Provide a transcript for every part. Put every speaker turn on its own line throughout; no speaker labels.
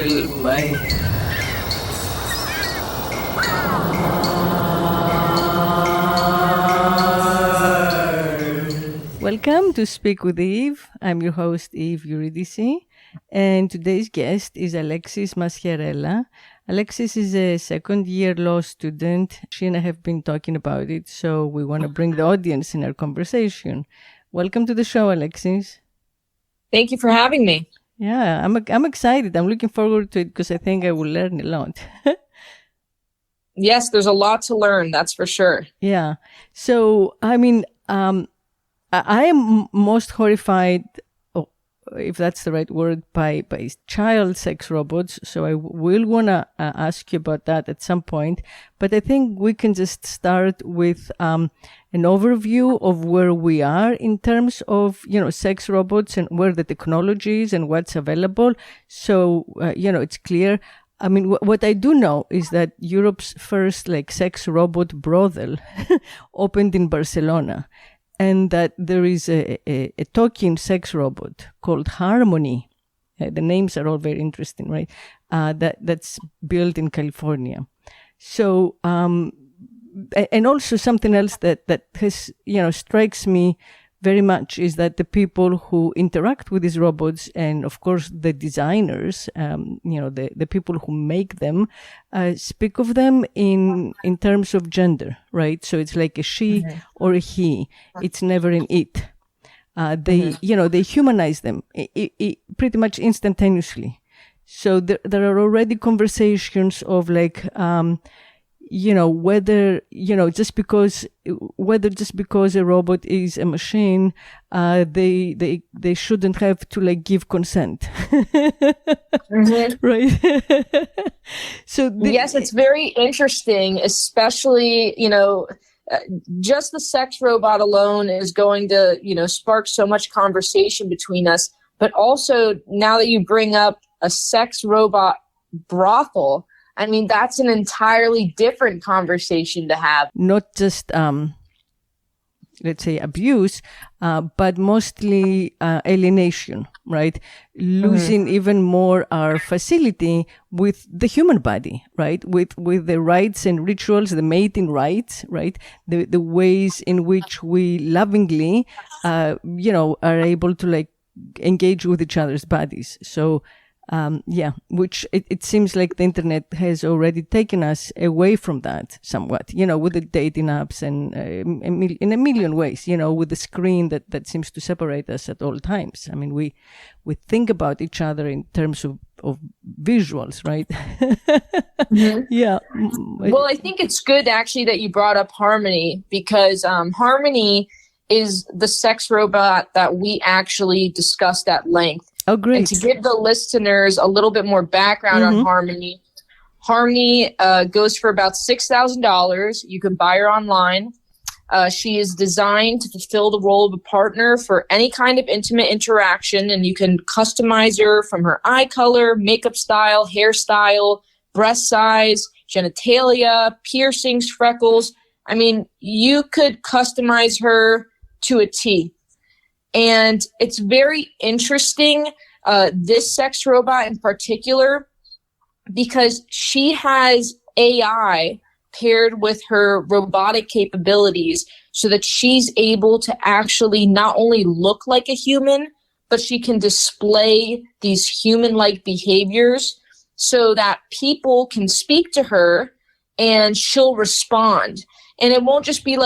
kill my... Welcome to Speak with Eve. I'm your host, Eve Eurydice, and today's guest is Alexis Masciarella. Alexis is a second-year law student. She and I have been talking about it, so we want to bring the audience in our conversation. Welcome to the show, Alexis.
Thank you for having me.
Yeah, I'm excited. I'm looking forward to it because I think I will learn a lot.
Yes, there's a lot to learn, that's for sure.
Yeah. So, I mean, I am most horrified, if that's the right word, by child sex robots. So I will want to ask you about that at some point. But I think we can just start with an overview of where we are in terms of, sex robots and where the technology is and what's available. So, it's clear. I mean, what I do know is that Europe's first sex robot brothel opened in Barcelona. And that there is a talking sex robot called Harmony. The names are all very interesting, right? That's built in California. So, and also something else that has, strikes me very much is that the people who interact with these robots and, of course, the designers, the people who make them, speak of them in terms of gender, right? So it's like a she or a he. It's never an it. They humanize them pretty much instantaneously. So there are already conversations of whether just because a robot is a machine, they shouldn't have to give consent, right? So
yes, it's very interesting, especially just the sex robot alone is going to spark so much conversation between us. But also now that you bring up a sex robot brothel, I mean, that's an entirely different conversation to have.
Not just, let's say, abuse, but mostly alienation, right? Losing even more our facility with the human body, right? With the rites and rituals, the mating rites, right? The ways in which we lovingly, are able to engage with each other's bodies. So, which it seems like the internet has already taken us away from that somewhat, with the dating apps and in a million ways, with the screen that seems to separate us at all times. I mean, we think about each other in terms of visuals, right? Yeah.
Well, I think it's good actually that you brought up Harmony because Harmony is the sex robot that we actually discussed at length.
Oh, great.
And to give the listeners a little bit more background on Harmony, Harmony goes for about $6,000. You can buy her online. She is designed to fulfill the role of a partner for any kind of intimate interaction, and you can customize her from her eye color, makeup style, hairstyle, breast size, genitalia, piercings, freckles. I mean, you could customize her to a T. And it's very interesting, this sex robot in particular, because she has AI paired with her robotic capabilities so that she's able to actually not only look like a human, but she can display these human-like behaviors so that people can speak to her and she'll respond. And it won't just be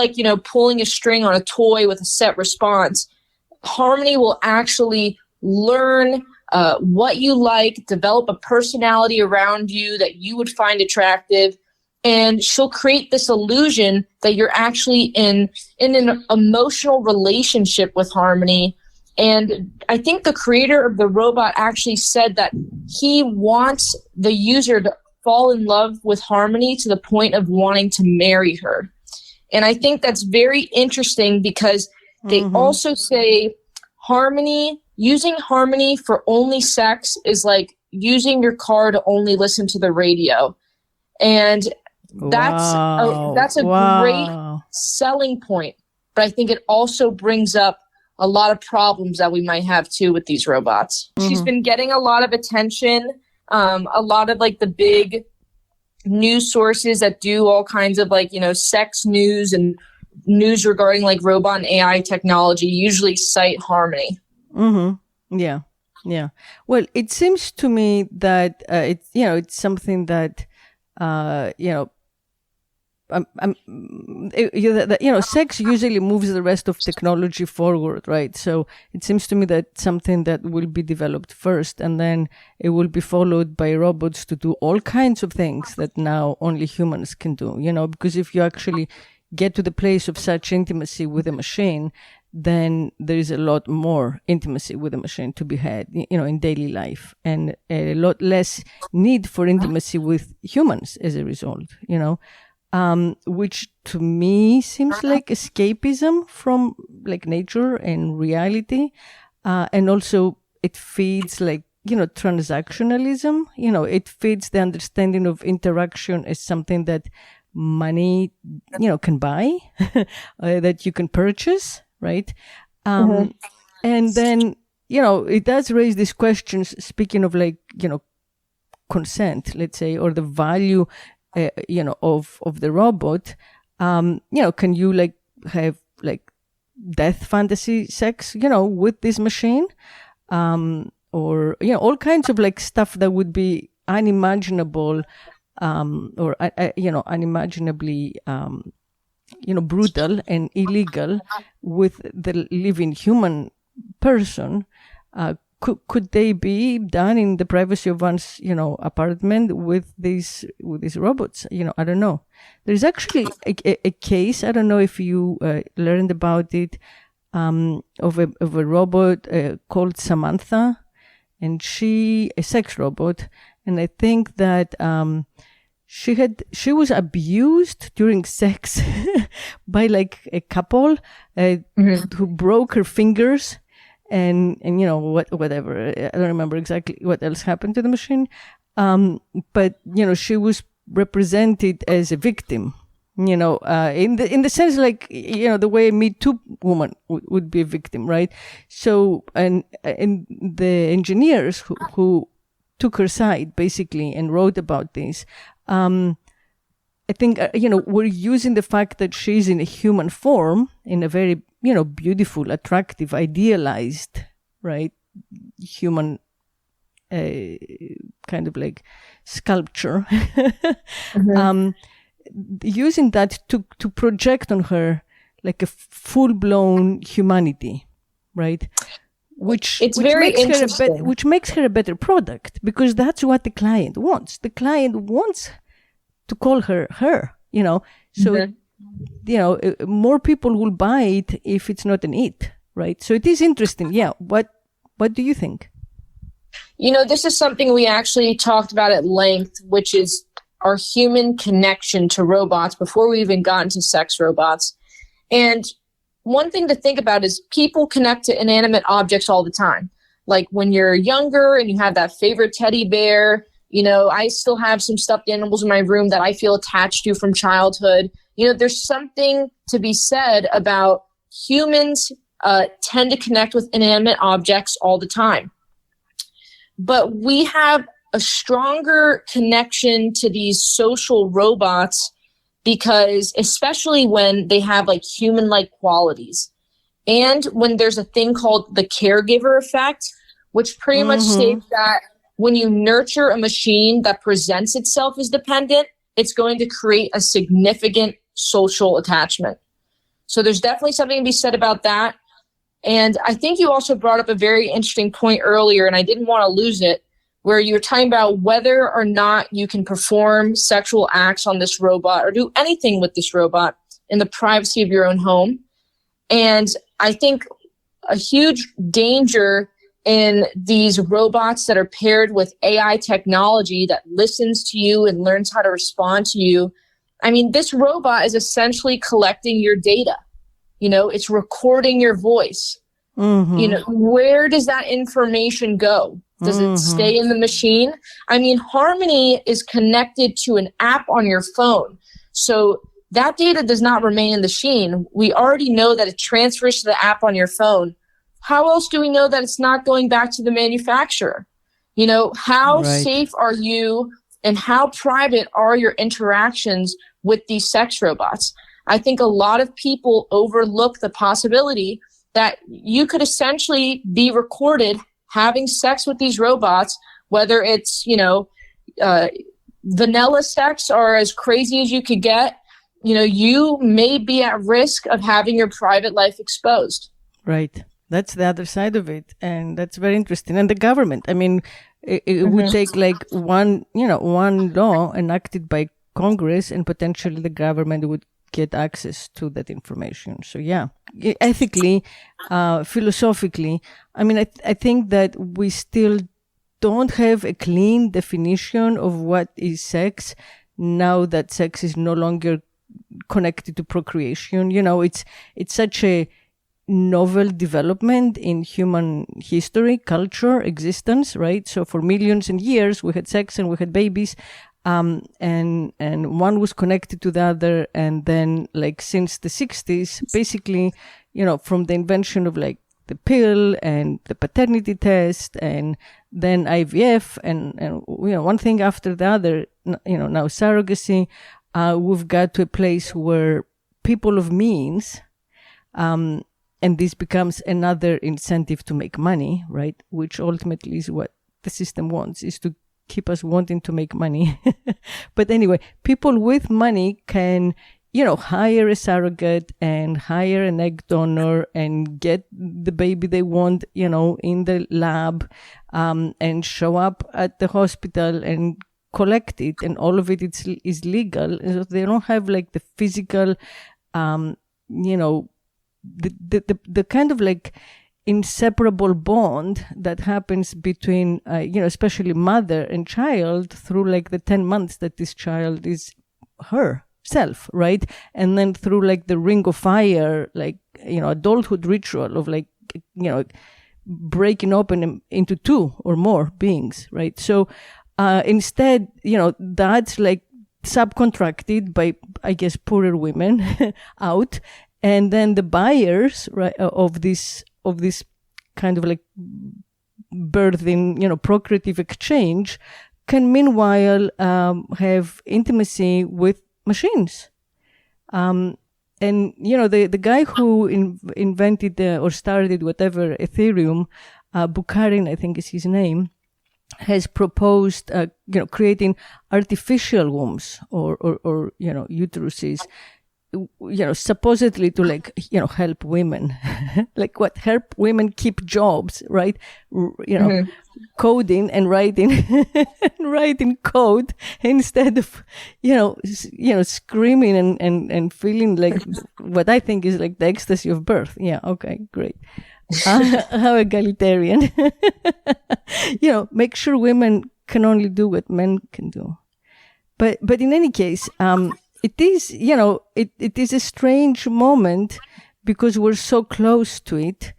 pulling a string on a toy with a set response. Harmony will actually learn what you like, develop a personality around you that you would find attractive, and she'll create this illusion that you're actually in an emotional relationship with Harmony. And I think the creator of the robot actually said that he wants the user to fall in love with Harmony to the point of wanting to marry her. And I think that's very interesting because they also say using Harmony for only sex is like using your car to only listen to the radio. And that's a great selling point. But I think it also brings up a lot of problems that we might have too with these robots. She's been getting a lot of attention A lot of like the big news sources that do all kinds of like, sex news and news regarding like robot and AI technology usually cite Harmony.
Mm-hmm. Yeah. Well, it seems to me that it's something that sex usually moves the rest of technology forward, right? So it seems to me that something that will be developed first, and then it will be followed by robots to do all kinds of things that now only humans can do, because if you actually get to the place of such intimacy with a machine, then there is a lot more intimacy with a machine to be had, in daily life, and a lot less need for intimacy with humans as a result, which to me seems like escapism from like nature and reality. And also it feeds like, transactionalism, it feeds the understanding of interaction as something that money, can buy, that you can purchase, right? And then, it does raise these questions, speaking of like, consent, let's say, or the value of the robot. Can you like have like death fantasy sex, with this machine? Or, all kinds of like stuff that would be unimaginable, or, unimaginably, brutal and illegal with the living human person. Could they be done in the privacy of one's, apartment with these robots? I don't know. There's actually a case. I don't know if you learned about it, of a robot called Samantha, and a sex robot, and I think that she was abused during sex by like a couple who broke her fingers. And whatever, I don't remember exactly what else happened to the machine. But, she was represented as a victim, in the sense like, the way a Me Too woman would be a victim, right? So, and the engineers who took her side basically and wrote about this, I think, we're using the fact that she's in a human form, in a very, beautiful, attractive, idealized, right, human kind of like sculpture, using that to project on her like a full-blown humanity, right? Which makes her a better product, because that's what the client wants. The client wants to call her, so more people will buy it if it's not an it, right? So it is interesting. Yeah. What do you think?
This is something we actually talked about at length, which is our human connection to robots before we even got into sex robots. And one thing to think about is people connect to inanimate objects all the time. Like when you're younger and you have that favorite teddy bear, I still have some stuffed animals in my room that I feel attached to from childhood. There's something to be said about humans tend to connect with inanimate objects all the time. But we have a stronger connection to these social robots because especially when they have like human-like qualities. And when there's a thing called the caregiver effect, which pretty much states that when you nurture a machine that presents itself as dependent, it's going to create a significant social attachment. So there's definitely something to be said about that. And I think you also brought up a very interesting point earlier, and I didn't want to lose it, where you were talking about whether or not you can perform sexual acts on this robot or do anything with this robot in the privacy of your own home. And I think a huge danger in these robots that are paired with AI technology that listens to you and learns how to respond to you. I mean, this robot is essentially collecting your data. It's recording your voice. Where does that information go? Does it stay in the machine? I mean, Harmony is connected to an app on your phone. So that data does not remain in the machine. We already know that it transfers to the app on your phone. How else do we know that it's not going back to the manufacturer? How
Right.
safe are you and how private are your interactions with these sex robots? I think a lot of people overlook the possibility that you could essentially be recorded having sex with these robots, whether it's, vanilla sex or as crazy as you could get. You may be at risk of having your private life exposed.
Right. That's the other side of it. And that's very interesting. And the government, I mean, it would take like one law enacted by Congress, and potentially the government would get access to that information. So yeah, ethically, philosophically, I mean, I think that we still don't have a clean definition of what is sex now that sex is no longer connected to procreation. It's such a novel development in human history, culture, existence, right? So for millions and years, we had sex and we had babies, and one was connected to the other. And then, like, since the 60s, basically, from the invention of like the pill and the paternity test and then IVF and one thing after the other, now surrogacy, we've got to a place where people of means, and this becomes another incentive to make money, right? Which ultimately is what the system wants, is to keep us wanting to make money. But anyway, people with money can, hire a surrogate and hire an egg donor and get the baby they want, in the lab, and show up at the hospital and collect it. And all of it is legal. So they don't have like the physical, the kind of like inseparable bond that happens between, especially mother and child through like the 10 months that this child is herself, right? And then through like the ring of fire, like, adulthood ritual of like, breaking open into two or more beings, right? So instead, that's like subcontracted by, I guess, poorer women out. And then the buyers, right, of this kind of like birthing, procreative exchange can meanwhile have intimacy with machines. And, the guy who invented or started whatever Ethereum, Bukharin, I think is his name, has proposed, creating artificial wombs or uteruses, supposedly to like, help women, like help women keep jobs, right? Coding and writing code instead of, screaming and feeling like what I think is like the ecstasy of birth. Yeah. Okay, great. How egalitarian. Make sure women can only do what men can do. But in any case, it is, it is a strange moment because we're so close to it,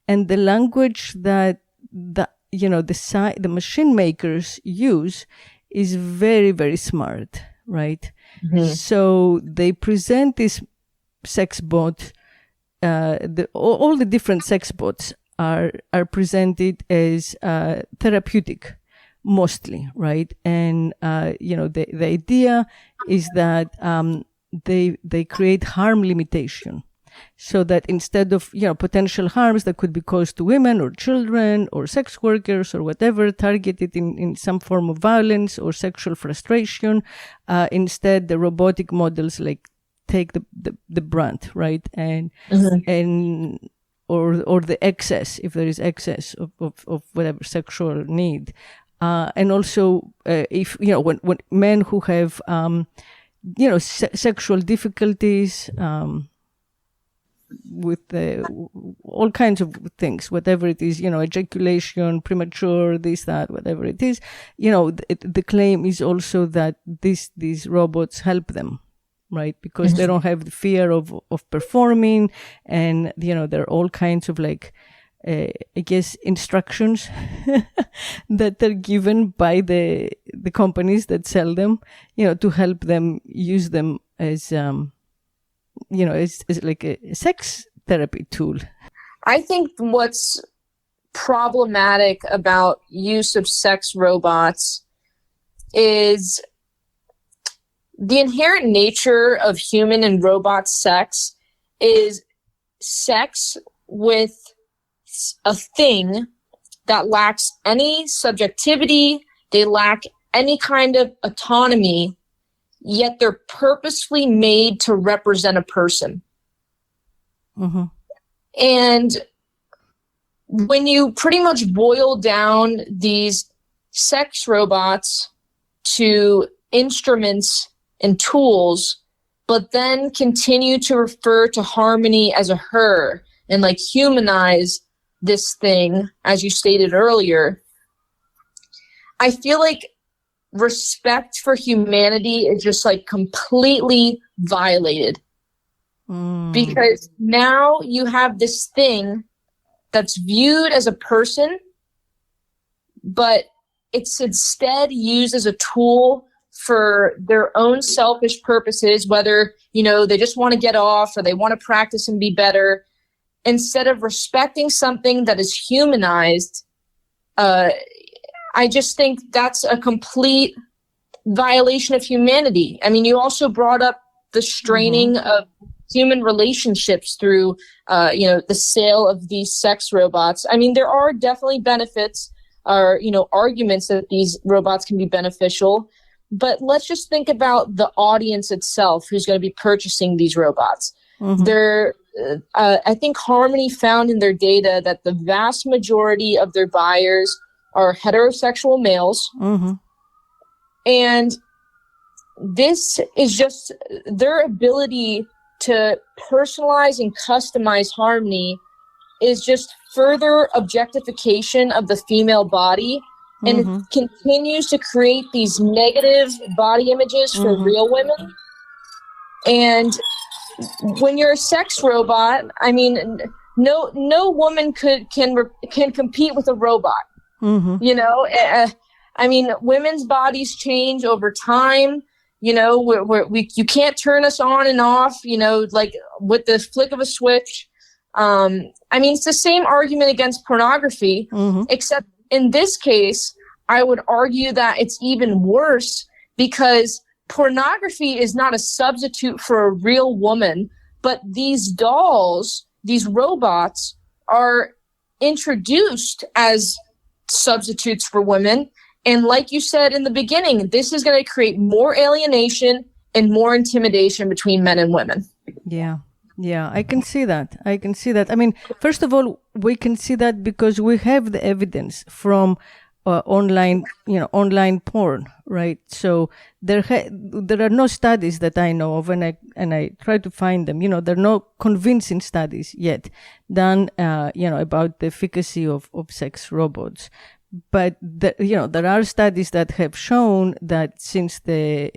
and the language that the machine makers use is very, very smart, right? Mm-hmm. So they present this sex bot. All the different sex bots are presented as therapeutic, mostly, right? And the idea is that they create harm limitation, so that instead of potential harms that could be caused to women or children or sex workers or whatever, targeted in some form of violence or sexual frustration, instead the robotic models like take the brunt, right? And and or the excess, if there is excess of whatever sexual need. And also, if when men who have sexual difficulties, with all kinds of things, whatever it is, ejaculation, premature, this, that, whatever it is, the claim is also that these robots help them, right? Because they don't have the fear of performing, and there are all kinds of like, I guess, instructions that are given by the companies that sell them, to help them use them as as like a sex therapy tool.
I think what's problematic about use of sex robots is the inherent nature of human and robot sex is sex with a thing that lacks any subjectivity, they lack any kind of autonomy, yet they're purposefully made to represent a person.
Mm-hmm.
And when you pretty much boil down these sex robots to instruments and tools, but then continue to refer to Harmony as a her and like humanize this thing, as you stated earlier, I feel like respect for humanity is just like completely violated. Because now you have this thing that's viewed as a person, but it's instead used as a tool for their own selfish purposes, whether, you know, they just want to get off or they want to practice and be better. Instead of respecting something that is humanized, I just think that's a complete violation of humanity. I mean, you also brought up the straining of human relationships through, the sale of these sex robots. I mean, there are definitely benefits or, arguments that these robots can be beneficial. But let's just think about the audience itself who's going to be purchasing these robots. I think Harmony found in their data that the vast majority of their buyers are heterosexual males. And this is just their ability to personalize and customize Harmony is just further objectification of the female body. And it continues to create these negative body images for real women. And when you're a sex robot, I mean, no woman can compete with a robot. I mean, women's bodies change over time. You can't turn us on and off, like with the flick of a switch. I mean, it's the same argument against pornography, except in this case, I would argue that it's even worse because pornography is not a substitute for a real woman, but these dolls, these robots are introduced as substitutes for women. And like you said in the beginning, this is going to create more alienation and more intimidation between men and women.
Yeah, I can see that. I mean, first of all, we can see that because we have the evidence from online porn, right? So there are no studies that I know of, and I try to find them. There are no convincing studies yet done, about the efficacy of sex robots. But there are studies that have shown that since the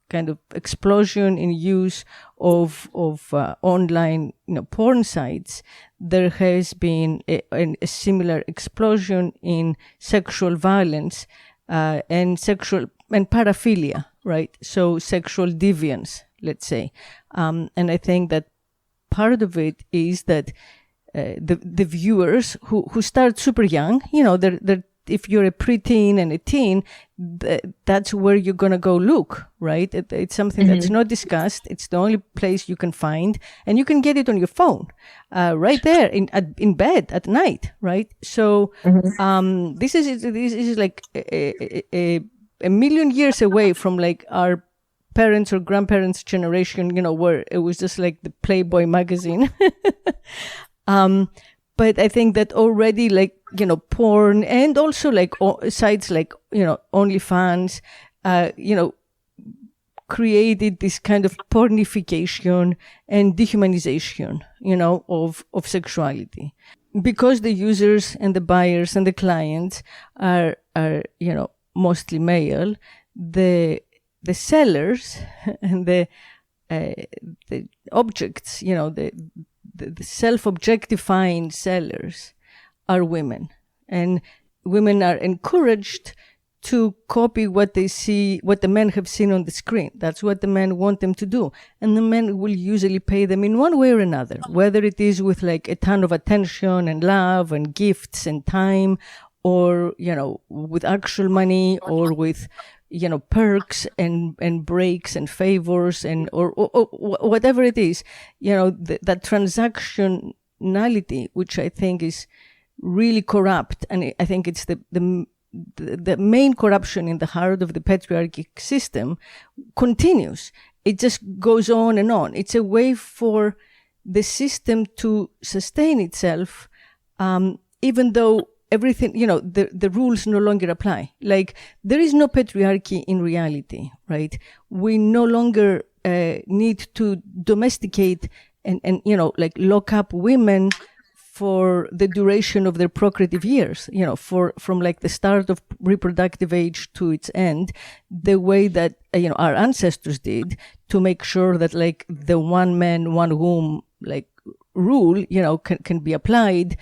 kind of explosion in use of online porn sites, there has been a similar explosion in sexual violence and paraphilia, right? So sexual deviance, let's say, and I think that part of it is that the viewers who start super young, they're if you're a preteen and a teen, that's where you're going to go look, right? It's something that's not discussed. It's the only place you can find, and you can get it on your phone, right there in bed at night, right? So, this is like a million years away from like our parents or grandparents' generation, where it was just like the Playboy magazine. But I think that already, like, porn and also like sites like, OnlyFans, created this kind of pornification and dehumanization, of sexuality. Because the users and the buyers and the clients are mostly male, the sellers and the objects, the self-objectifying sellers are women, and women are encouraged to copy what they see, what the men have seen on the screen. That's what the men want them to do. And the men will usually pay them in one way or another, whether it is with like a ton of attention and love and gifts and time, or, with actual money, or with, perks and breaks and favors or whatever it is, that transactionality, which I think is really corrupt. And I think it's the main corruption in the heart of the patriarchic system continues. It just goes on and on. It's a way for the system to sustain itself, even though everything, the rules no longer apply. Like, there is no patriarchy in reality, right? We no longer need to domesticate and lock up women for the duration of their procreative years, from like the start of reproductive age to its end, the way that, our ancestors did, to make sure that like the one man, one womb, like rule, can be applied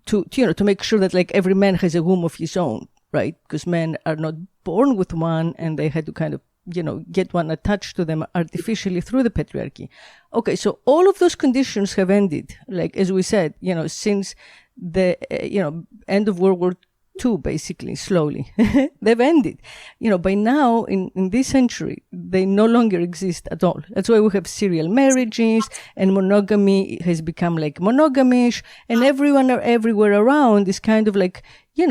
to make sure that like every man has a womb of his own, right? Because men are not born with one, and they had to kind of, get one attached to them artificially through the patriarchy. Okay, so all of those conditions have ended, like, as we said, since the, end of World War II, basically, slowly. They've ended. By now, in this century, they no longer exist at all. That's why we have serial marriages, and monogamy has become like monogamish, and everyone everywhere around is kind of like,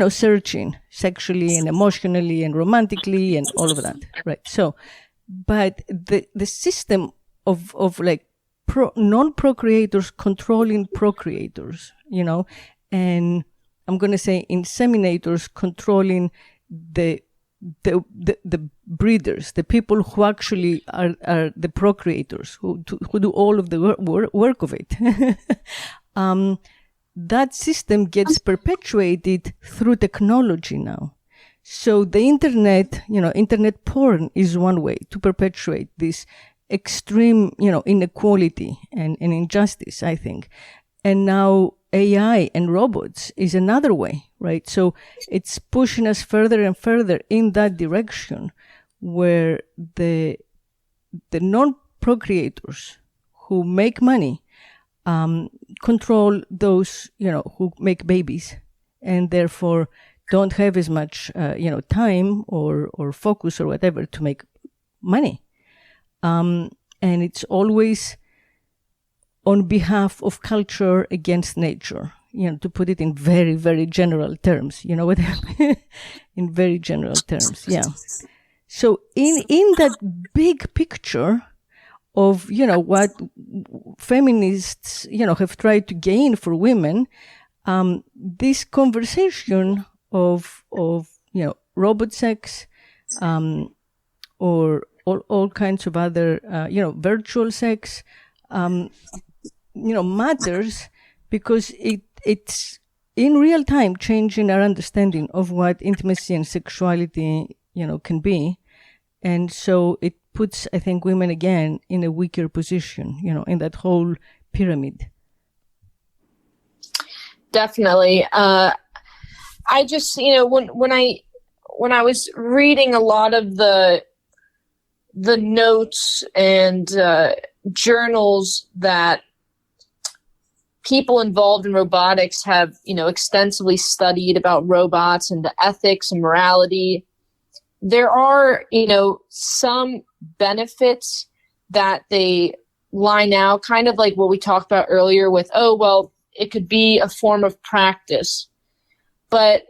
searching sexually and emotionally and romantically and all of that, right? So, but the system of like non-procreators controlling procreators, and I'm going to say inseminators controlling the breeders, the people who actually are the procreators, who do all of the work of it. That system gets perpetuated through technology now. So the internet, internet porn is one way to perpetuate this extreme, inequality and injustice, I think. And now AI and robots is another way, right? So it's pushing us further and further in that direction, where the non-procreators who make money control those, who make babies, and therefore don't have as much, time or focus or whatever to make money. And it's always on behalf of culture against nature, to put it in very, very general terms. You know what I mean? In very general terms, yeah. So in that big picture of, what feminists, have tried to gain for women, this conversation of robot sex, or all kinds of other, virtual sex, matters, because it's in real time changing our understanding of what intimacy and sexuality, can be. And so it puts, I think, women again in a weaker position, in that whole pyramid.
Definitely. I just, when I was reading a lot of the notes and journals that people involved in robotics have, extensively studied about robots and the ethics and morality, there are, some benefits that they line out, kind of like what we talked about earlier with, it could be a form of practice. But,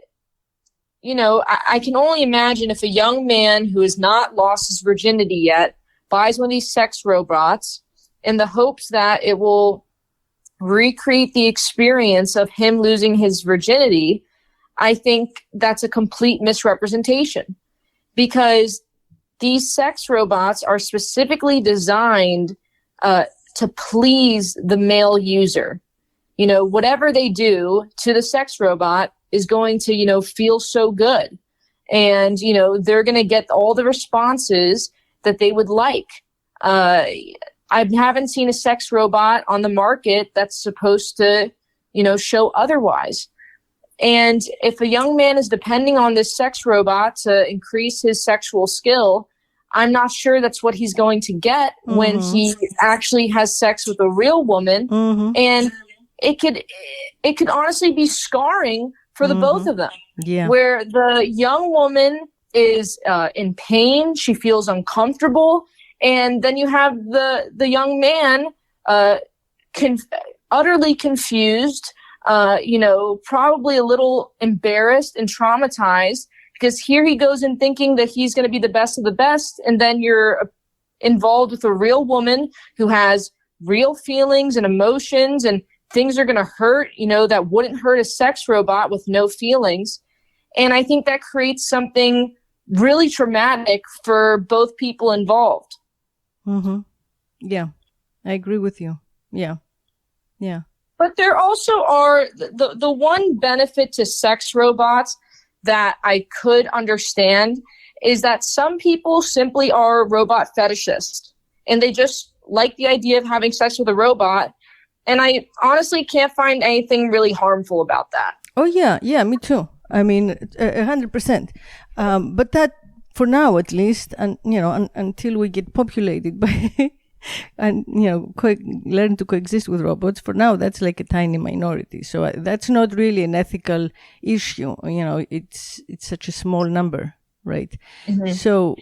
I can only imagine if a young man who has not lost his virginity yet buys one of these sex robots in the hopes that it will recreate the experience of him losing his virginity, I think that's a complete misrepresentation, because these sex robots are specifically designed to please the male user. Whatever they do to the sex robot is going to, feel so good. And, they're going to get all the responses that they would like. I haven't seen a sex robot on the market that's supposed to, show otherwise. And if a young man is depending on this sex robot to increase his sexual skill, I'm not sure that's what he's going to get when he actually has sex with a real woman. And it could honestly be scarring for the both of them.
Yeah.
Where the young woman is in pain, she feels uncomfortable, and then you have the young man utterly confused, probably a little embarrassed and traumatized, because here he goes in thinking that he's going to be the best of the best, and then you're involved with a real woman who has real feelings and emotions, and things are going to hurt, that wouldn't hurt a sex robot with no feelings. And I think that creates something really traumatic for both people involved.
Yeah, I agree with you. Yeah.
But there also are the one benefit to sex robots that I could understand is that some people simply are robot fetishists, and they just like the idea of having sex with a robot. And I honestly can't find anything really harmful about that.
Oh, yeah, me too. I mean, 100%. But that, for now at least, and until we get populated by and learn to coexist with robots, for now that's like a tiny minority. So that's not really an ethical issue. It's such a small number, right? So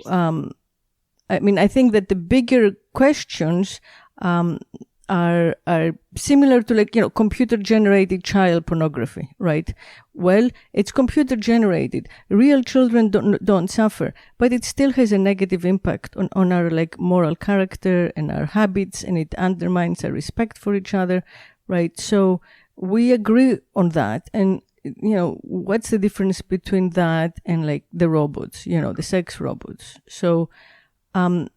I mean, I think that the bigger questions are similar to computer generated child pornography, right? Well, it's computer generated. Real children don't suffer, but it still has a negative impact on our moral character and our habits, and it undermines our respect for each other, right? So we agree on that. And what's the difference between that and the robots, the sex robots? So and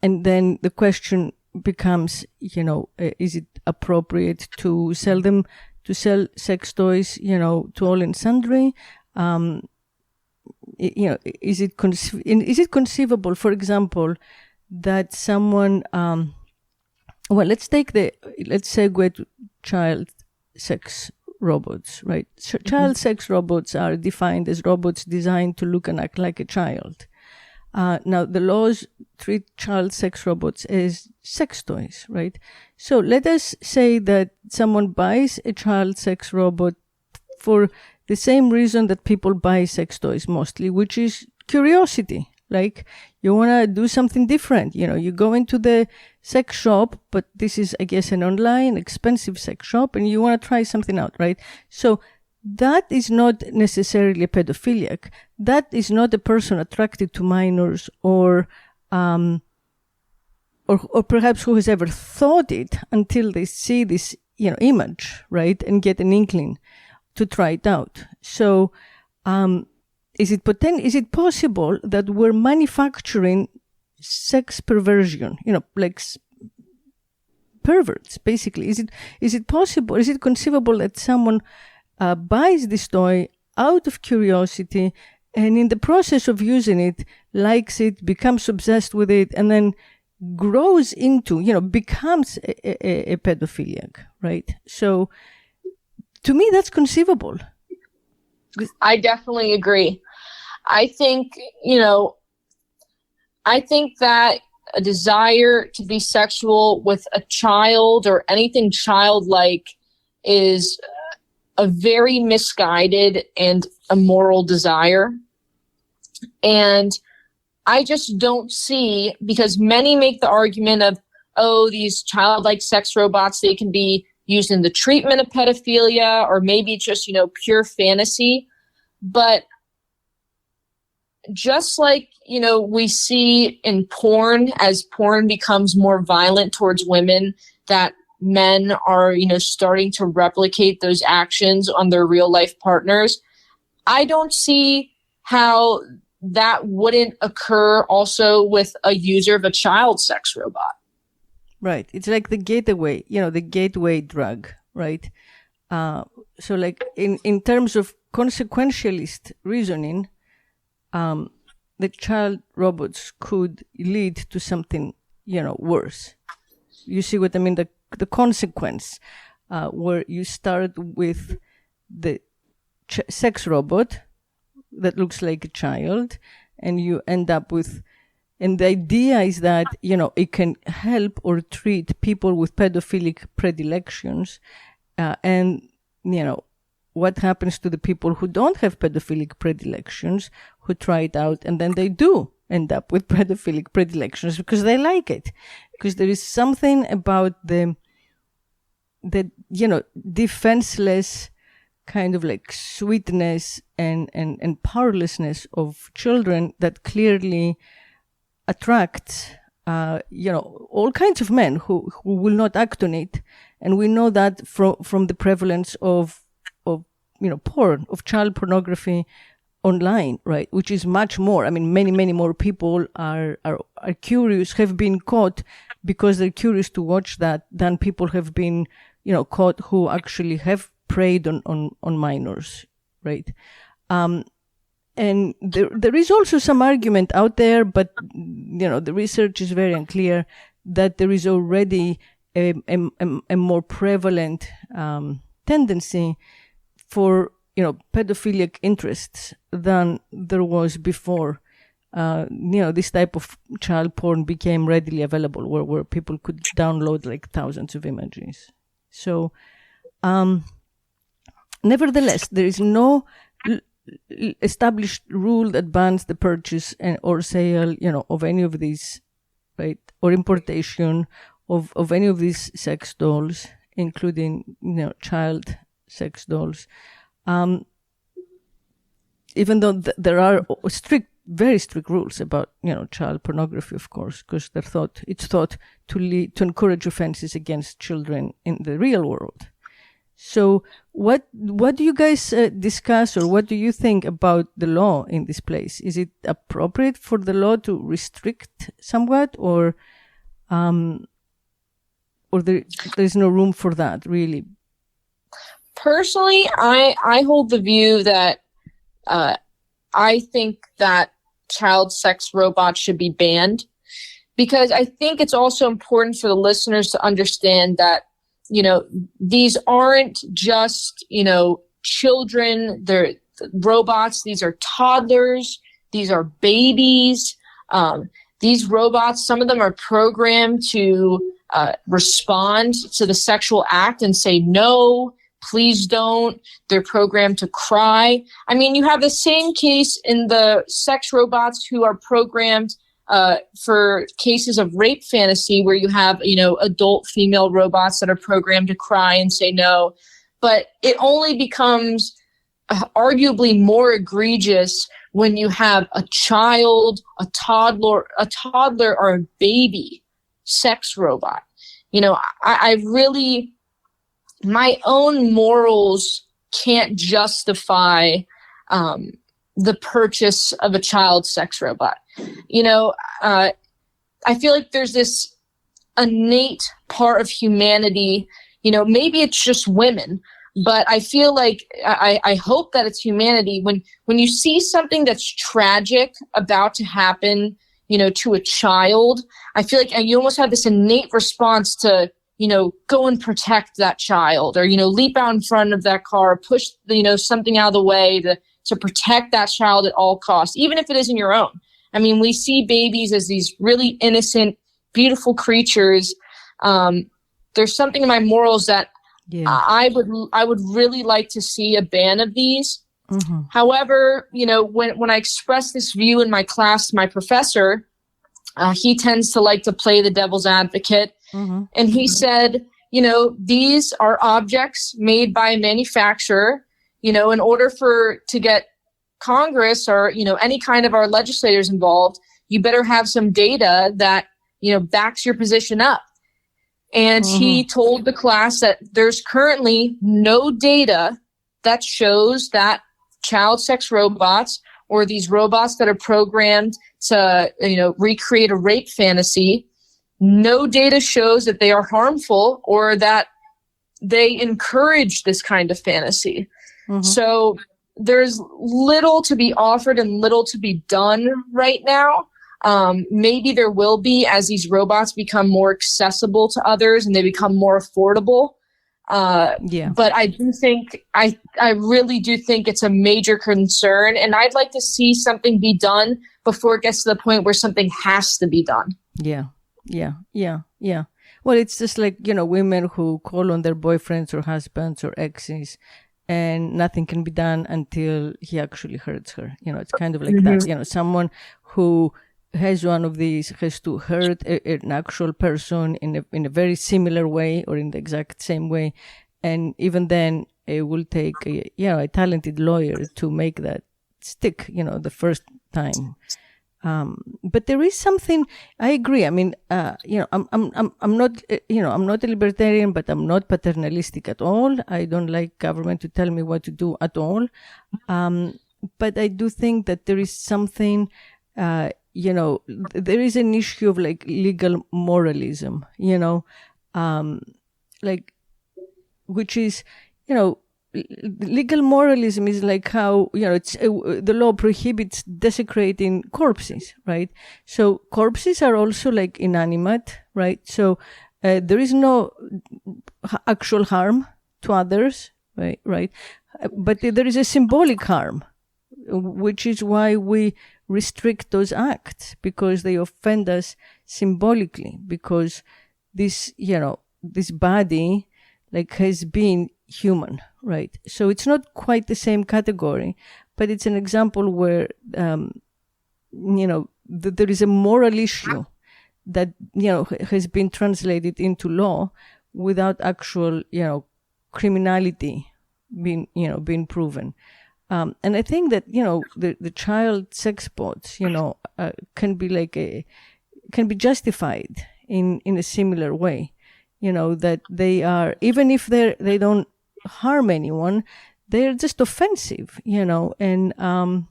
then the question becomes, is it appropriate to sell sex toys, to all and sundry? Is it conceivable, for example, that someone, let's segue to child sex robots, right? Child sex robots are defined as robots designed to look and act like a child. Now, the laws treat child sex robots as sex toys, right? So let us say that someone buys a child sex robot for the same reason that people buy sex toys mostly, which is curiosity. Like, you want to do something different. You go into the sex shop, but this is, I guess, an online expensive sex shop, and you want to try something out, right? So that is not necessarily a pedophiliac. That is not a person attracted to minors or perhaps who has ever thought it until they see this, image, right? And get an inkling to try it out. So, is it possible that we're manufacturing sex perversion, perverts, basically? Is it possible? Is it conceivable that someone buys this toy out of curiosity, and in the process of using it, likes it, becomes obsessed with it, and then grows into, becomes a pedophiliac, right? So, to me, that's conceivable.
I definitely agree. I think that a desire to be sexual with a child or anything childlike is a very misguided and immoral desire. And I just don't see, because many make the argument of, these childlike sex robots, they can be used in the treatment of pedophilia, or maybe just, pure fantasy. But just like, we see in porn, as porn becomes more violent towards women, that men are, starting to replicate those actions on their real life partners. I don't see how that wouldn't occur also with a user of a child sex robot.
Right. It's like the gateway, the gateway drug, right? So in terms of consequentialist reasoning, the child robots could lead to something, worse. You see what I mean? The consequence, where you start with the sex robot that looks like a child, and you end up with, and the idea is that, it can help or treat people with pedophilic predilections. And, what happens to the people who don't have pedophilic predilections, who try it out, and then they do end up with pedophilic predilections because they like it. Because there is something about the defenseless kind of like sweetness and powerlessness of children that clearly attracts, all kinds of men who will not act on it. And we know that from the prevalence of porn, of child pornography online, right? Which is much more. I mean, many, many more people are curious, have been caught because they're curious to watch that than people have been, caught who actually have preyed on minors, right? And there is also some argument out there, but, the research is very unclear that there is already a more prevalent tendency for pedophilic interests than there was before. This type of child porn became readily available, where people could download like thousands of images. So, nevertheless, there is no established rule that bans the purchase or sale, of any of these, right, or importation of any of these sex dolls, including, child sex dolls. Even though there are very strict rules about, child pornography, of course, because it's thought to encourage offenses against children in the real world. So what do you guys discuss, or what do you think about the law in this place? Is it appropriate for the law to restrict somewhat, or there's no room for that, really?
Personally, I hold the view that I think that child sex robots should be banned, because I think it's also important for the listeners to understand that, these aren't just, children, they're robots, these are toddlers, these are babies. These robots, some of them are programmed to respond to the sexual act and say, no, please don't. They're programmed to cry. I mean, you have the same case in the sex robots who are programmed for cases of rape fantasy, where you have, adult female robots that are programmed to cry and say no. But it only becomes arguably more egregious when you have a child, a toddler or a baby sex robot. I really, my own morals can't justify the purchase of a child sex robot. I feel like there's this innate part of humanity, maybe it's just women, but I feel like I hope that it's humanity. When you see something that's tragic about to happen, to a child, I feel like you almost have this innate response to, go and protect that child, or, leap out in front of that car, push, something out of the way to protect that child at all costs, even if it isn't your own. I mean, we see babies as these really innocent, beautiful creatures. There's something in my morals that I would really like to see a ban of these. Mm-hmm. However, when I express this view in my class to my professor, he tends to like to play the devil's advocate. Mm-hmm. And he said, these are objects made by a manufacturer. In order to get Congress or, any kind of our legislators involved, you better have some data that, backs your position up. And mm-hmm. he told the class that there's currently no data that shows that child sex robots, or these robots that are programmed to, recreate a rape fantasy, no data shows that they are harmful or that they encourage this kind of fantasy. Mm-hmm. So there's little to be offered and little to be done right now. Maybe there will be as these robots become more accessible to others and they become more affordable. But I do think, I really do think it's a major concern, and I'd like to see something be done before it gets to the point where something has to be done.
Yeah. Well, it's just like, women who call on their boyfriends or husbands or exes, and nothing can be done until he actually hurts her. It's kind of like that. Someone who has one of these has to hurt an actual person in a very similar way or in the exact same way. And even then, it will take a talented lawyer to make that stick, the first time. But there is something, I agree. I mean, I'm not, I'm not a libertarian, but I'm not paternalistic at all. I don't like government to tell me what to do at all. But I do think that there is something, there is an issue of like legal moralism, which is, legal moralism is like how, it's the law prohibits desecrating corpses, right? So corpses are also like inanimate, right? So there is no actual harm to others, right? But there is a symbolic harm, which is why we restrict those acts, because they offend us symbolically, because this, this body like has been human, right? So it's not quite the same category, but it's an example where, there is a moral issue that, has been translated into law without actual, criminality being proven. And I think that, the child sex bots, can be justified in a similar way, that they are, even if they don't harm anyone, they're just offensive, and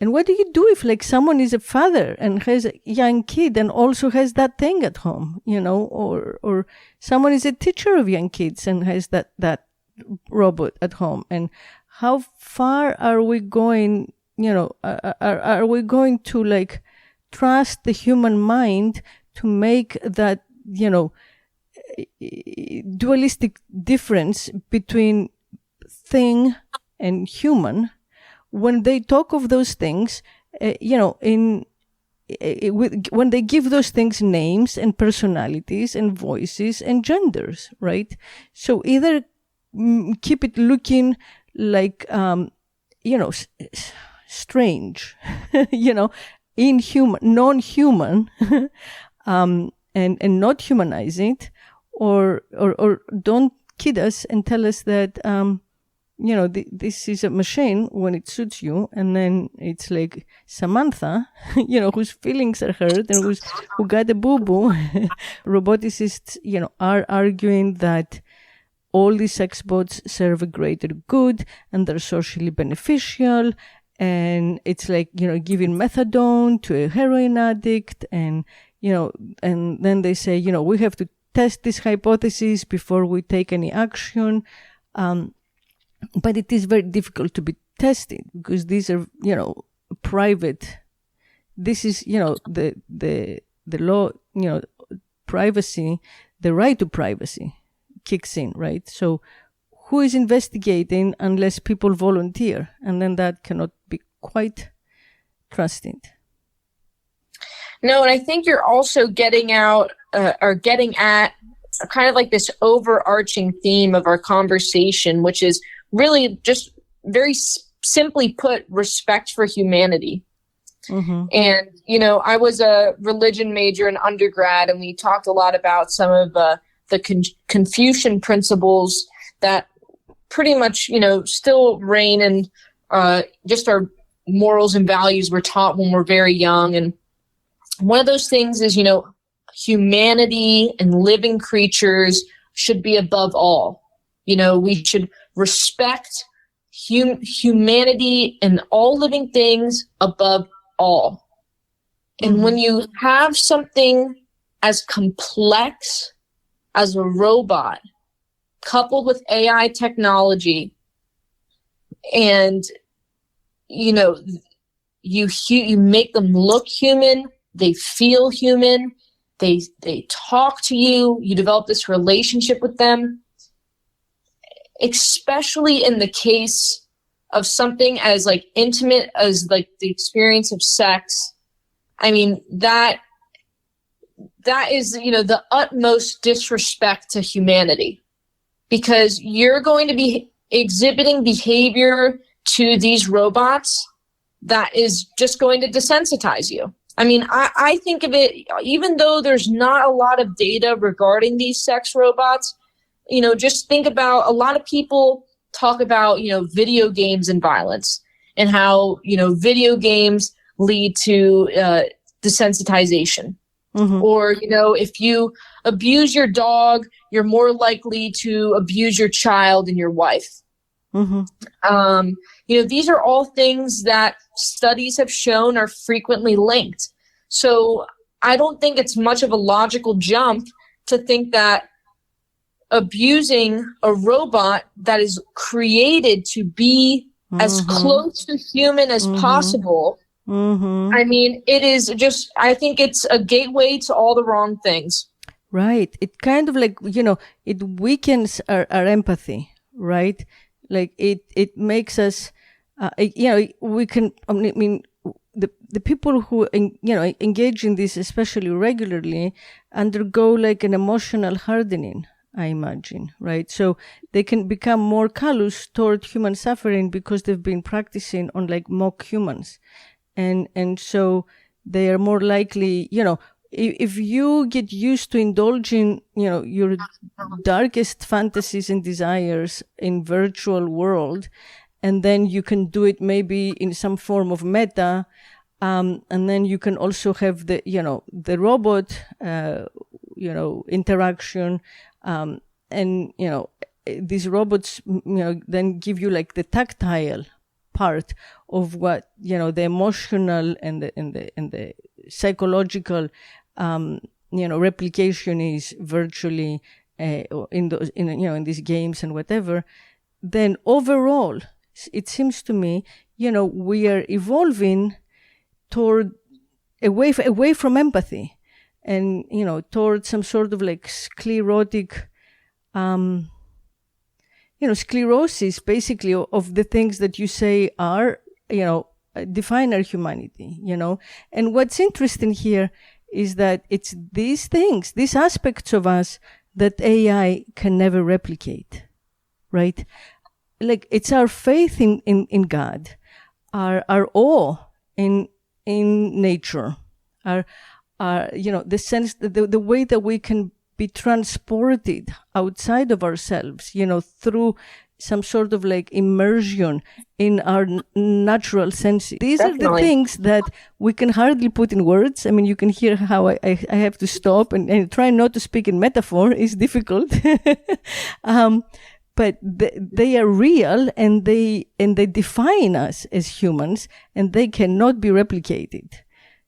what do you do if like someone is a father and has a young kid and also has that thing at home, or someone is a teacher of young kids and has that robot at home? And how far are we going, are we going to like trust the human mind to make that, dualistic difference between thing and human when they talk of those things, when they give those things names and personalities and voices and genders, right? So either keep it looking like, strange, inhuman, non-human, and not humanize it, or don't kid us and tell us that, this is a machine when it suits you, and then it's like Samantha, whose feelings are hurt and who got a boo-boo. Roboticists, are arguing that all these sex bots serve a greater good and they're socially beneficial, and it's like, giving methadone to a heroin addict, and and then they say, we have to test this hypothesis before we take any action. But it is very difficult to be tested because these are, private. This is, the law, privacy, the right to privacy kicks in, right? So who is investigating unless people volunteer? And then that cannot be quite trusted.
No, and I think you're also getting at kind of like this overarching theme of our conversation, which is really just very simply put, respect for humanity. Mm-hmm. And, I was a religion major in undergrad, and we talked a lot about some of the Confucian principles that pretty much, still reign in just our morals and values we're taught when we're very young. And one of those things is, humanity and living creatures should be above all. We should respect humanity and all living things above all. And mm-hmm. when you have something as complex as a robot coupled with AI technology, and, you make them look human, they feel human, they talk to you, you develop this relationship with them, especially in the case of something as like intimate as like the experience of sex. I mean, that is, you know, the utmost disrespect to humanity, because you're going to be exhibiting behavior to these robots that is just going to desensitize you. I mean, I think of it, even though there's not a lot of data regarding these sex robots, you know, just think about, a lot of people talk about, you know, video games and violence, and how, you know, video games lead to desensitization. Mm-hmm. Or, you know, if you abuse your dog, you're more likely to abuse your child and your wife. Mm-hmm. You know, these are all things that studies have shown are frequently linked. So I don't think it's much of a logical jump to think that abusing a robot that is created to be as close to human as possible, I mean, it is just, I think it's a gateway to all the wrong things.
Right. It kind of like, you know, it weakens our empathy, right? Like it makes us, you know, we can, I mean, the people who, you know, engage in this, especially regularly, undergo like an emotional hardening, I imagine, right? So they can become more callous toward human suffering because they've been practicing on like mock humans. And so they are more likely, you know, if you get used to indulging, you know, your darkest fantasies and desires in virtual world, and then you can do it maybe in some form of meta, and then you can also have the, you know, the robot, you know, interaction, and, you know, these robots, you know, then give you like the tactile part of what, you know, the emotional and the psychological, you know, replication is virtually in those, in, you know, in these games and whatever. Then overall, it seems to me, you know, we are evolving toward away from empathy, and, you know, toward some sort of like sclerotic, you know, sclerosis, basically, of the things that you say are, you know, define our humanity, you know. And what's interesting here is that it's these things, these aspects of us that AI can never replicate, right? Like, it's our faith in God, our awe in nature, our you know, the sense that the way that we can be transported outside of ourselves, you know, through some sort of like immersion in our natural senses. These Definitely. Are the things that we can hardly put in words. I mean, you can hear how I have to stop and try not to speak in metaphor is difficult. But they are real, and they define us as humans, and they cannot be replicated.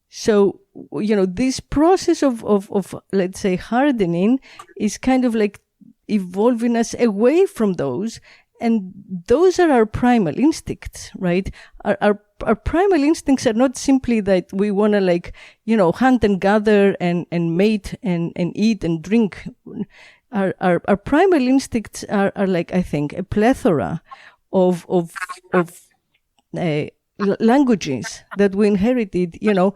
So, you know, this process of let's say hardening is kind of like evolving us away from those, and those are our primal instincts, right? Our primal instincts are not simply that we want to, like, you know, hunt and gather and mate and eat and drink. Our primal instincts are like, I think, a plethora of languages that we inherited, you know,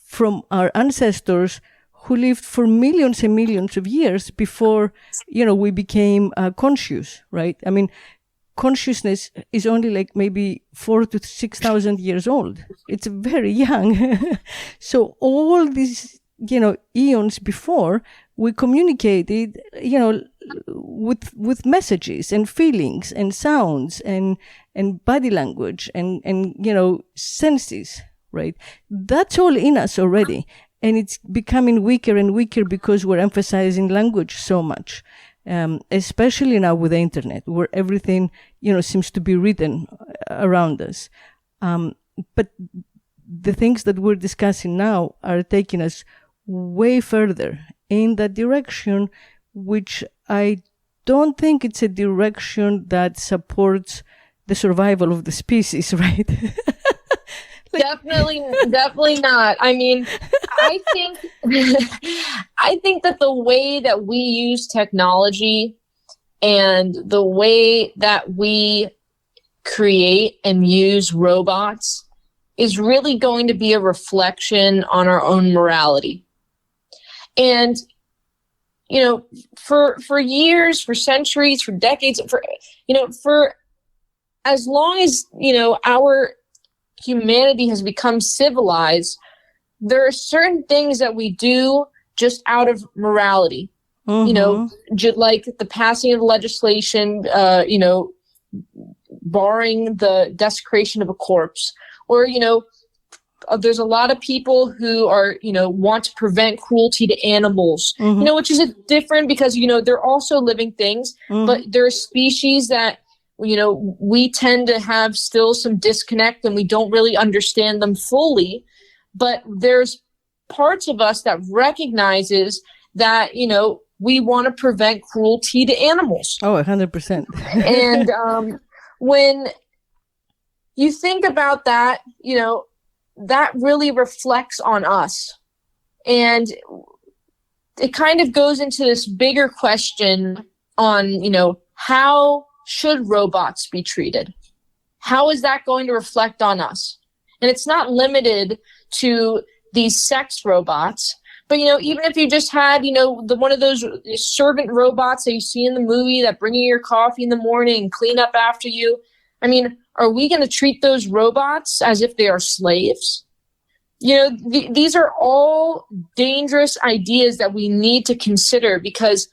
from our ancestors who lived for millions and millions of years before, you know, we became conscious, right? I mean, consciousness is only like maybe 4,000 to 6,000 years old. It's very young. So all these, you know, eons before, we communicated, you know, with messages and feelings and sounds and body language and, you know, senses, right? That's all in us already. And it's becoming weaker and weaker because we're emphasizing language so much, especially now with the internet, where everything, you know, seems to be written around us. But the things that we're discussing now are taking us way further in that direction, which I don't think it's a direction that supports the survival of the species, right?
Definitely not. I mean, I I think that the way that we use technology and the way that we create and use robots is really going to be a reflection on our own morality. And, you know, for years, for centuries, for decades, for as long as, you know, our humanity has become civilized, there are certain things that we do just out of morality. You know, like the passing of legislation, you know, barring the desecration of a corpse, or, you know, there's a lot of people who are, you know, want to prevent cruelty to animals, you know, which is different because, you know, they're also living things, but there are species that, you know, we tend to have still some disconnect and we don't really understand them fully. But there's parts of us that recognizes that, you know, we want to prevent cruelty to animals.
Oh, 100%.
And when you think about that, you know, that really reflects on us. And it kind of goes into this bigger question on, you know, how should robots be treated? How is that going to reflect on us? And it's not limited to these sex robots. But, you know, even if you just had, you know, one of those servant robots that you see in the movie that bring you your coffee in the morning, clean up after you. I mean, are we going to treat those robots as if they are slaves? You know, these are all dangerous ideas that we need to consider, because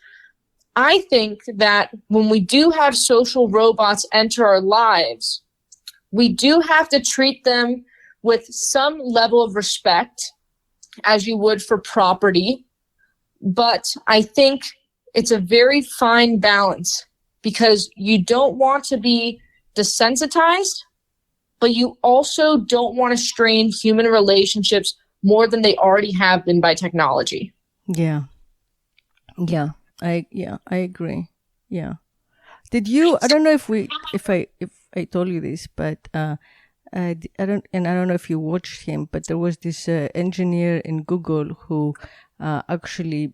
I think that when we do have social robots enter our lives, we do have to treat them with some level of respect, as you would for property. But I think it's a very fine balance, because you don't want to be desensitized, but you also don't want to strain human relationships more than they already have been by technology.
Yeah. I agree. Yeah. Did you, I don't know if I told you this, but I don't know if you watched him, but there was this engineer in Google who actually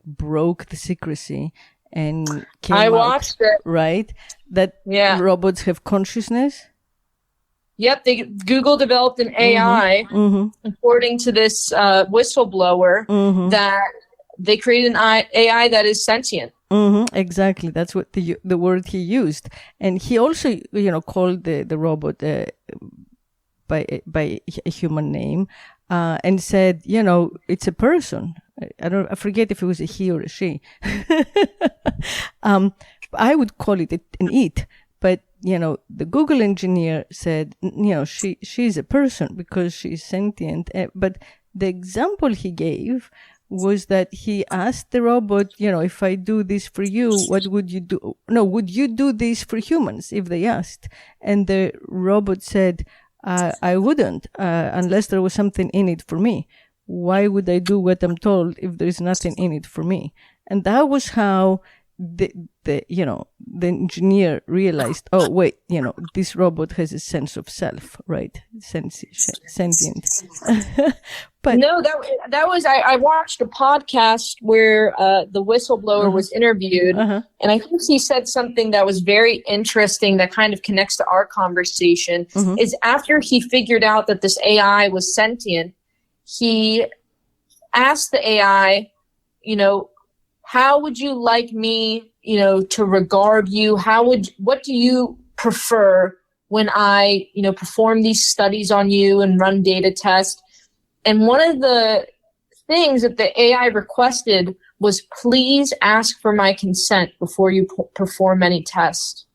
broke the secrecy and came out,
watched it.
Right? That robots have consciousness.
Yep, Google developed an AI, according to this whistleblower, that they created an AI that is sentient.
Exactly, that's what the word he used, and he also called the robot by a human name, and said it's a person. I forget if it was a he or a she. I would call it an it, but the Google engineer said she's a person because she's sentient. But the example he gave was that he asked the robot, if I do this for you, what would you do? No, would you do this for humans if they asked? And the robot said, I wouldn't, unless there was something in it for me. Why would I do what I'm told if there's nothing in it for me? And that was how the engineer realized, oh wait, this robot has a sense of self, right? Sentient. But
no, that was I watched a podcast where the whistleblower was interviewed, and I think he said something that was very interesting that kind of connects to our conversation. Is after he figured out that this AI was sentient, he asked the AI, how would you like me, to regard you? What do you prefer when I, perform these studies on you and run data tests? And one of the things that the AI requested was, please ask for my consent before you perform any test.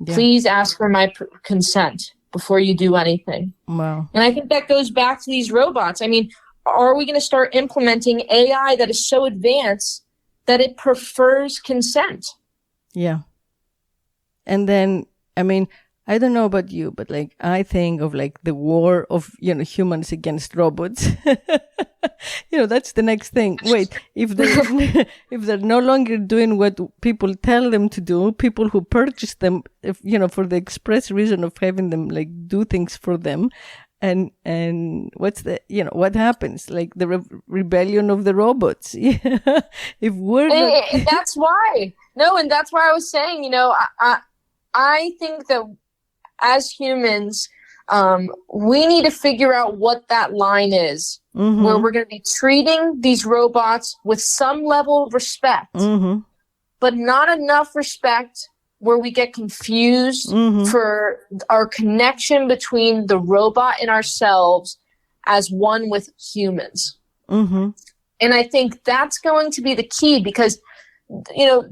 Yeah. Please ask for my consent before you do anything.
Wow.
And I think that goes back to these robots. I mean, are we going to start implementing AI that is so advanced that it prefers consent?
Yeah. And then, I mean, I don't know about you, but I think of the war of, humans against robots. That's the next thing. Wait, if they're no longer doing what people tell them to do, people who purchase them, for the express reason of having them do things for them, and what's the, what happens, like the rebellion of the robots. If we're
and that's why I was saying, I think that as humans, we need to figure out what that line is, where we're going to be treating these robots with some level of respect, but not enough respect where we get confused for our connection between the robot and ourselves as one with humans. And I think that's going to be the key, because,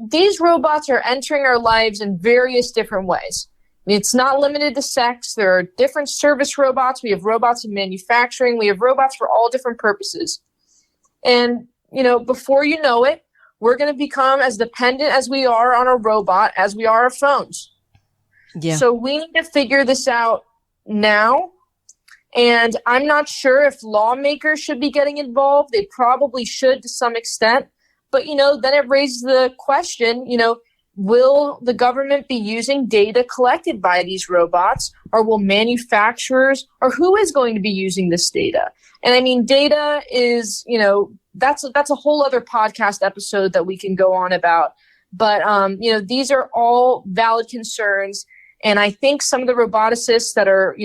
these robots are entering our lives in various different ways. It's not limited to sex. There are different service robots. We have robots in manufacturing. We have robots for all different purposes. And, before you know it, we're going to become as dependent as we are on a robot as we are our phones. Yeah. So we need to figure this out now. And I'm not sure if lawmakers should be getting involved. They probably should to some extent. But, then it raises the question, will the government be using data collected by these robots, or will manufacturers, or who is going to be using this data? And I mean, data is, that's a whole other podcast episode that we can go on about. But, these are all valid concerns. And I think some of the roboticists that are,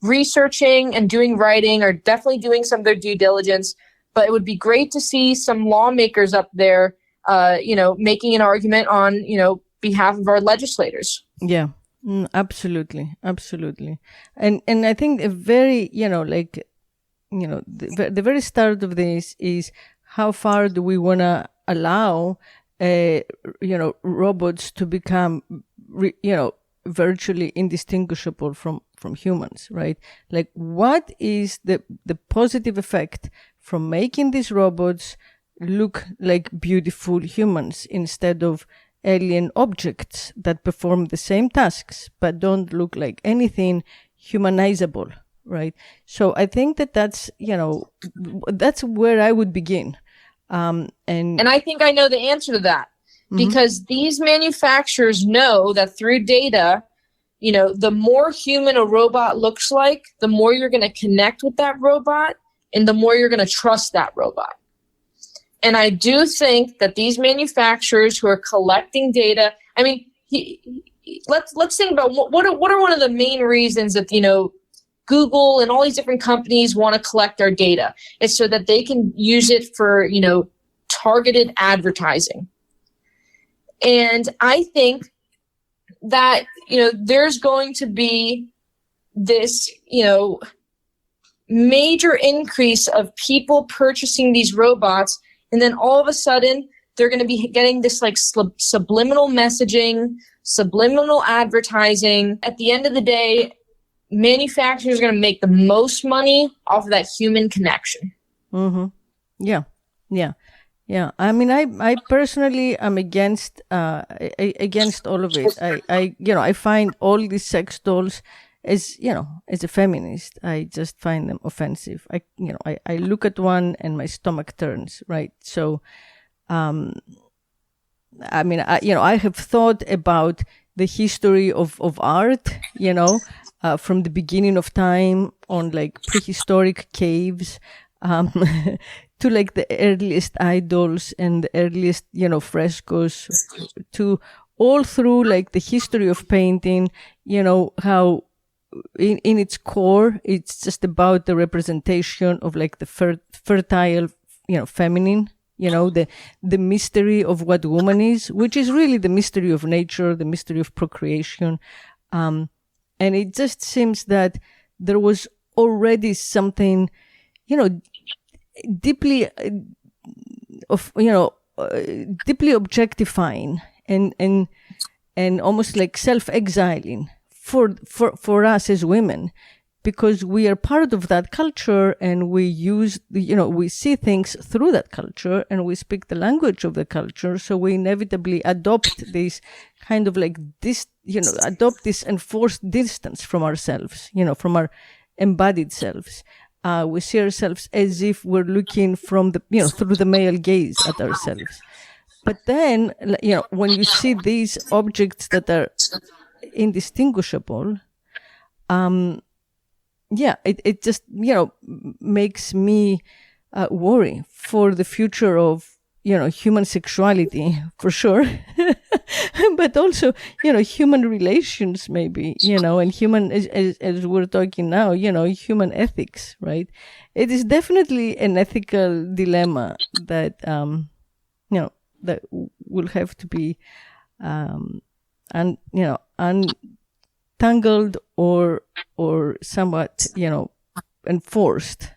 researching and doing writing are definitely doing some of their due diligence. But it would be great to see some lawmakers up there, making an argument on, behalf of our legislators.
Yeah, absolutely. Absolutely. And I think a very, the very start of this is how far do we want to allow, robots to become, virtually indistinguishable from humans, right? Like, what is the positive effect from making these robots look like beautiful humans instead of alien objects that perform the same tasks but don't look like anything humanizable, right? So I think that's that's where I would begin. And
I think I know the answer to that, because these manufacturers know that through data, the more human a robot looks like, the more you're going to connect with that robot and the more you're going to trust that robot. And I do think that these manufacturers who are collecting data, I mean, let's think about what are one of the main reasons that, Google and all these different companies want to collect our data. It's so that they can use it for, targeted advertising. And I think that, there's going to be this, major increase of people purchasing these robots. And then all of a sudden, they're going to be getting this like subliminal messaging, subliminal advertising. At the end of the day, manufacturers are going to make the most money off of that human connection.
Yeah. I mean, I personally am against all of it. I find all these sex dolls as a feminist, I just find them offensive. I look at one and my stomach turns, right? So, I mean, I have thought about the history of art, from the beginning of time on like prehistoric caves, to like the earliest idols and the earliest, frescoes, to all through like the history of painting, how in its core, it's just about the representation of like the fertile, feminine, the mystery of what woman is, which is really the mystery of nature, the mystery of procreation. And it just seems that there was already something, deeply deeply objectifying and almost like self-exiling for us as women, because we are part of that culture and we use, we see things through that culture and we speak the language of the culture. So we inevitably adopt this kind of like this, adopt this enforced distance from ourselves, from our embodied selves. We see ourselves as if we're looking from the, through the male gaze at ourselves. But then, when you see these objects that are indistinguishable, it just, makes me worry for the future of, human sexuality, for sure. But also, human relations, maybe, and human, as we're talking now, human ethics, right? It is definitely an ethical dilemma that, that will have to be, untangled or somewhat, enforced.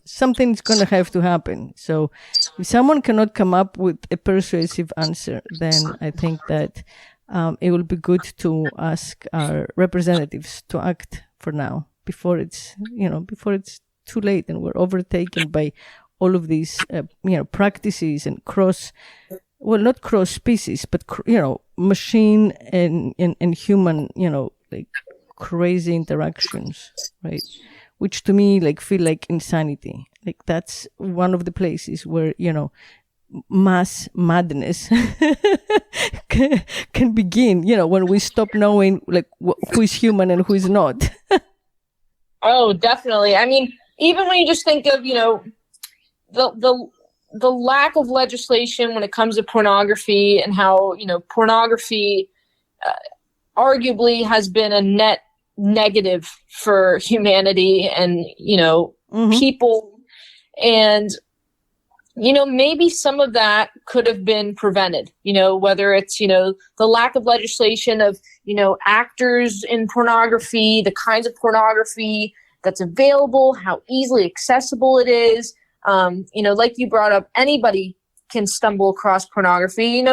Something's going to have to happen. So if someone cannot come up with a persuasive answer, then I think that it will be good to ask our representatives to act for now, before it's too late and we're overtaken by all of these, practices and not cross species, but, machine and human, like crazy interactions, right? Which to me, like, feel like insanity. Like, that's one of the places where, mass madness can begin, when we stop knowing, like, who is human and who is not.
Oh, definitely. I mean, even when you just think of, the lack of legislation when it comes to pornography, and how, pornography arguably has been a net negative for humanity and, people. And, maybe some of that could have been prevented, whether it's, the lack of legislation of, actors in pornography, the kinds of pornography that's available, how easily accessible it is. Like you brought up, anybody can stumble across pornography.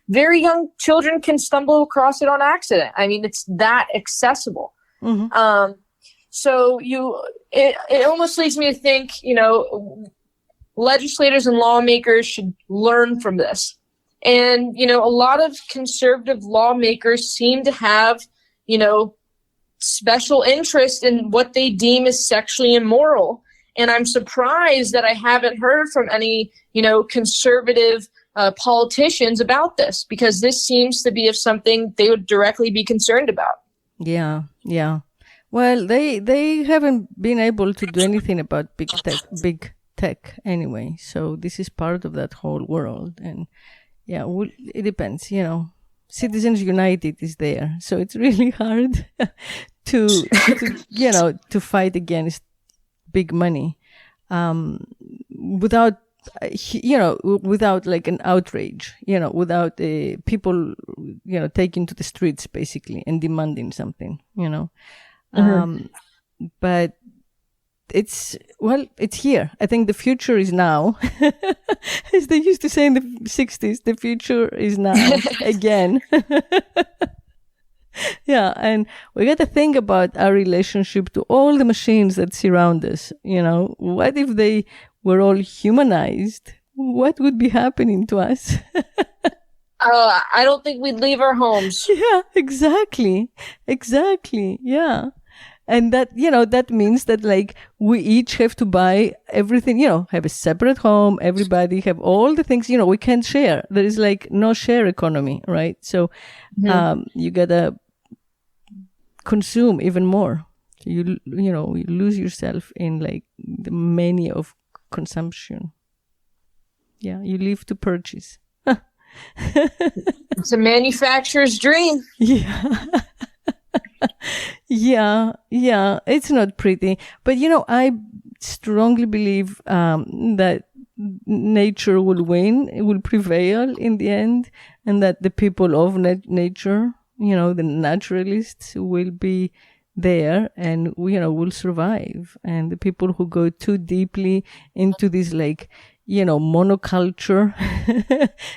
Very young children can stumble across it on accident. I mean, it's that accessible. Mm-hmm. So it almost leads me to think, legislators and lawmakers should learn from this. And, a lot of conservative lawmakers seem to have, special interest in what they deem as sexually immoral. And I'm surprised that I haven't heard from any, conservative politicians about this, because this seems to be of something they would directly be concerned about.
Yeah. Well, they haven't been able to do anything about big tech anyway. So this is part of that whole world. And it depends, Citizens United is there. So it's really hard to fight against big money without like an outrage, without people taking to the streets basically and demanding something, mm-hmm. But it's here. I think the future is now. As they used to say in the 60s, the future is now again. Yeah, and we got to think about our relationship to all the machines that surround us. What if they were all humanized? What would be happening to us?
I don't think we'd leave our homes.
Yeah, exactly. Yeah. And that, that means that, like, we each have to buy everything, have a separate home, everybody have all the things, we can't share. There is, like, no share economy, right? So, mm-hmm. You gotta consume even more. You lose yourself in, like, the mania of consumption. Yeah, you live to purchase.
It's a manufacturer's dream.
Yeah. Yeah, it's not pretty. But, I strongly believe that nature will win, it will prevail in the end, and that the people of nature, the naturalists, will be there and, will survive. And the people who go too deeply into this, like, monoculture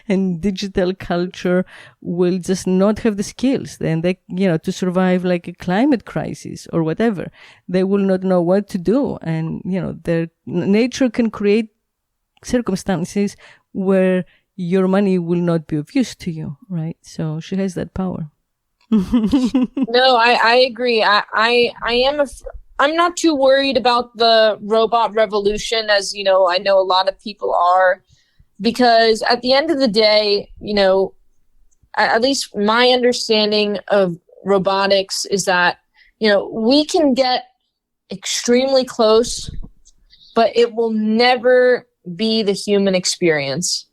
and digital culture will just not have the skills. Then they, to survive like a climate crisis or whatever, they will not know what to do. And, their nature can create circumstances where your money will not be of use to you, right? So she has that power.
No, I agree. I'm not too worried about the robot revolution, as, I know a lot of people are, because at the end of the day, at least my understanding of robotics is that, we can get extremely close, but it will never be the human experience.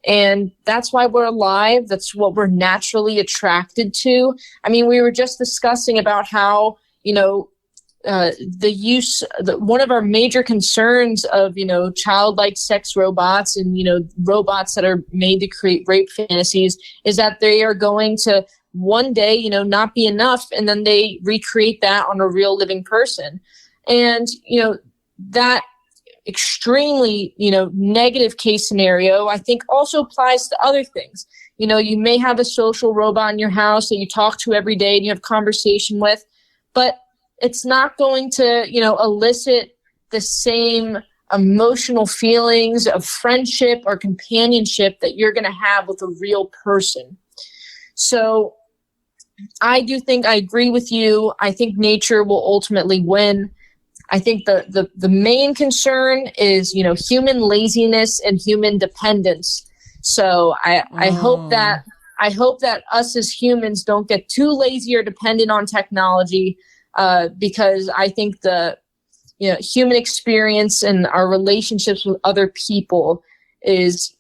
And that's why we're alive. That's what we're naturally attracted to. I mean, we were just discussing about how, one of our major concerns of, childlike sex robots and, robots that are made to create rape fantasies is that they are going to one day, not be enough. And then they recreate that on a real living person. And, that extremely, negative case scenario, I think also applies to other things. You may have a social robot in your house that you talk to every day and you have conversation with, but it's not going to, elicit the same emotional feelings of friendship or companionship that you're going to have with a real person. So I do think I agree with you. I think nature will ultimately win. I think the main concern is, human laziness and human dependence. So I hope that us as humans don't get too lazy or dependent on technology, because I think the human experience and our relationships with other people is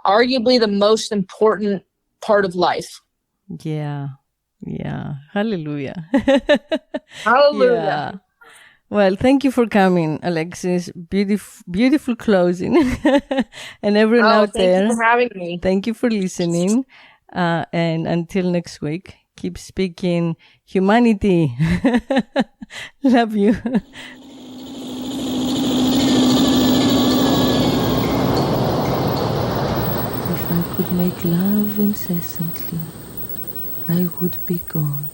arguably the most important part of life.
Yeah. Hallelujah.
Hallelujah.
Yeah. Well, thank you for coming, Alexis. Beautiful closing. And everyone out there,
thank you for having me.
Thank you for listening. And until next week, keep speaking humanity. Love you. If I could make love incessantly, I would be God.